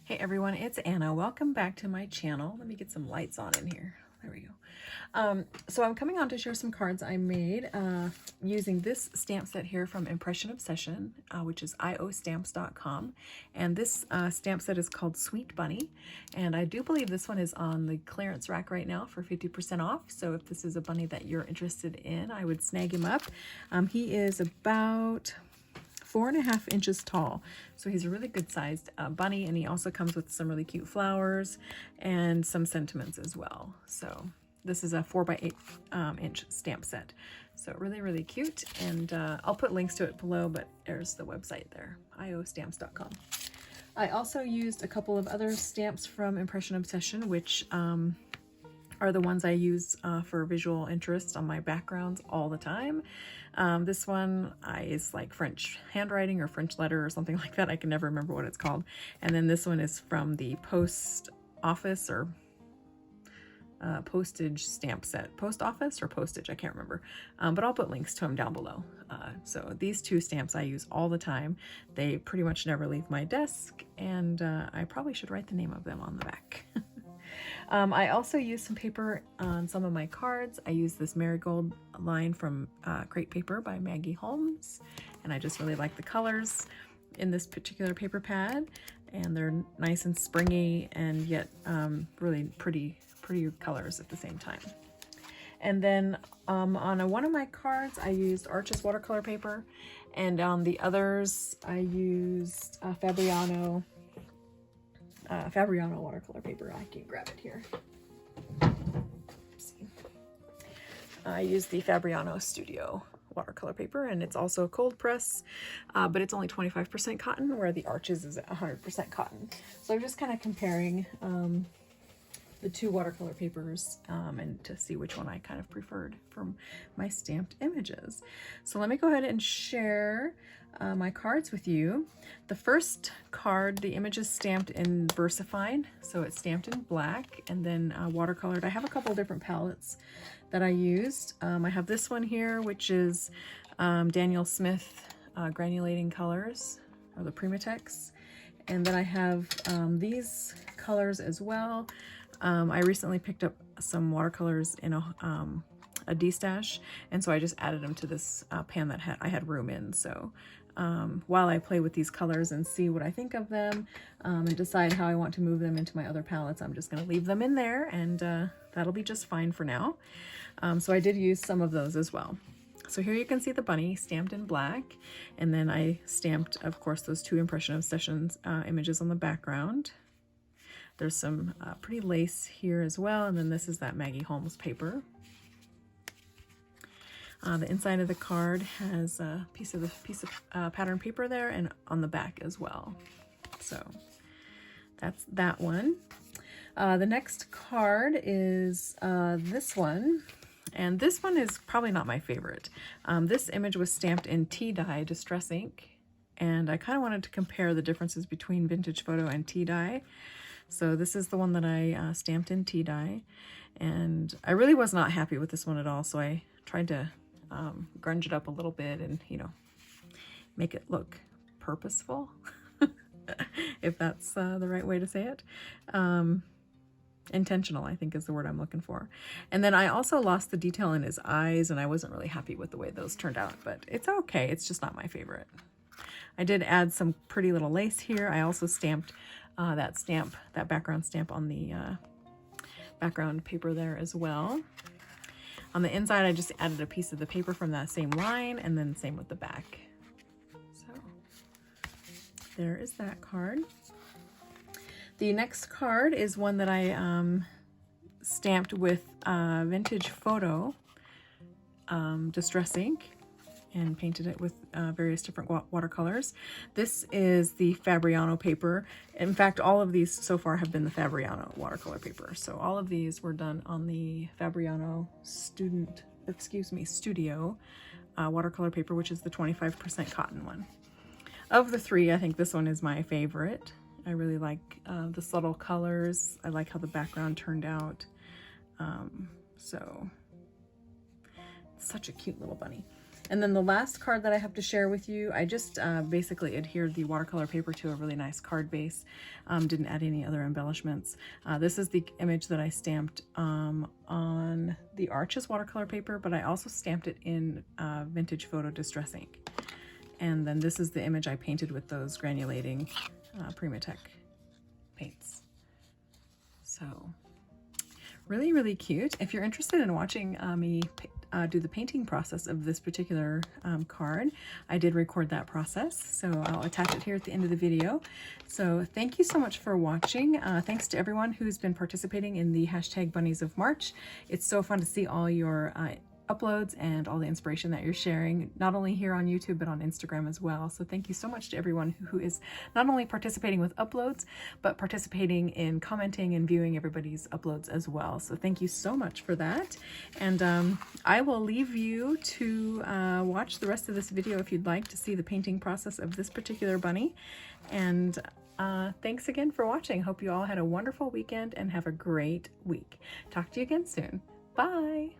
Hey everyone, it's Anna. Welcome back to my channel. Let me get some lights on in here. There we go. So I'm coming on to share some cards I made using this stamp set here from Impression Obsession, which is iostamps.com. And this stamp set is called Sweet Bunny. And I do believe this one is on the clearance rack right now for 50% off. So if this is a bunny that you're interested in, I would snag him up. He is about 4.5 inches tall, so he's a really good sized bunny, and he also comes with some really cute flowers and some sentiments as well. So this is a 4x8 inch stamp set, so really cute. And I'll put links to it below, but there's the website there, iostamps.com. I also used a couple of other stamps from Impression Obsession, which are the ones I use for visual interest on my backgrounds all the time. This one is like French handwriting or French letter or something like that. I can never remember what it's called. And then this one is from the post office or postage stamp set. Post office or postage, I can't remember. But I'll put links to them down below. So these two stamps I use all the time. They pretty much never leave my desk, and I probably should write the name of them on the back. I also use some paper on some of my cards. I use this marigold line from Crate Paper by Maggie Holmes, and I just really like the colors in this particular paper pad, and they're nice and springy and yet really pretty colors at the same time. And then on one of my cards I used Arches watercolor paper, and on the others I used Fabriano watercolor paper. I can grab it here. I use the Fabriano Studio watercolor paper, and it's also cold press, but it's only 25% cotton, where the Arches is 100% cotton. So I'm just kind of comparing the two watercolor papers and to see which one I kind of preferred from my stamped images. So let me go ahead and share my cards with you. The first card, the image is stamped in VersaFine, so it's stamped in black and then watercolored. I have a couple different palettes that I used. I have this one here, which is Daniel Smith Granulating Colors, or the Primatex. And then I have these colors as well. I recently picked up some watercolors in a D-stash, and so I just added them to this pan that I had room in. So while I play with these colors and see what I think of them and decide how I want to move them into my other palettes, I'm just going to leave them in there, and that'll be just fine for now. So I did use some of those as well. So here you can see the bunny stamped in black, and then I stamped, of course, those two Impression Obsession images on the background. There's some pretty lace here as well, and then this is that Maggie Holmes paper. The inside of the card has a piece of pattern paper there, and on the back as well. So that's that one. The next card is this one, and this one is probably not my favorite. This image was stamped in tea dye distress ink, and I kind of wanted to compare the differences between vintage photo and tea dye. So this is the one that I stamped in tea dye, and I really was not happy with this one at all, so I tried to grunge it up a little bit and, you know, make it look purposeful, if that's the right way to say it. Intentional, I think, is the word I'm looking for. And then I also lost the detail in his eyes, and I wasn't really happy with the way those turned out, but it's okay. It's just not my favorite. I did add some pretty little lace here. I also stamped that background stamp on the background paper there as well. On the inside, I just added a piece of the paper from that same line, and then same with the back. So there is that card. The next card is one that I stamped with vintage photo distress ink, and painted it with various different watercolors. This is the Fabriano paper. In fact, all of these so far have been the Fabriano watercolor paper. So all of these were done on the Fabriano Studio watercolor paper, which is the 25% cotton one. Of the three, I think this one is my favorite. I really like the subtle colors. I like how the background turned out. So it's such a cute little bunny. And then the last card that I have to share with you, I just basically adhered the watercolor paper to a really nice card base. Didn't add any other embellishments. This is the image that I stamped on the Arches watercolor paper, but I also stamped it in Vintage Photo Distress ink. And then this is the image I painted with those granulating Primatech paints. So really, really cute. If you're interested in watching me do the painting process of this particular card, I did record that process, so I'll attach it here at the end of the video. So thank you so much for watching. Thanks to everyone who's been participating in the hashtag Bunnies of March. It's so fun to see all your uploads and all the inspiration that you're sharing, not only here on YouTube, but on Instagram as well. So thank you so much to everyone who is not only participating with uploads, but participating in commenting and viewing everybody's uploads as well. So thank you so much for that. And I will leave you to watch the rest of this video if you'd like to see the painting process of this particular bunny. And thanks again for watching. Hope you all had a wonderful weekend and have a great week. Talk to you again soon. Bye.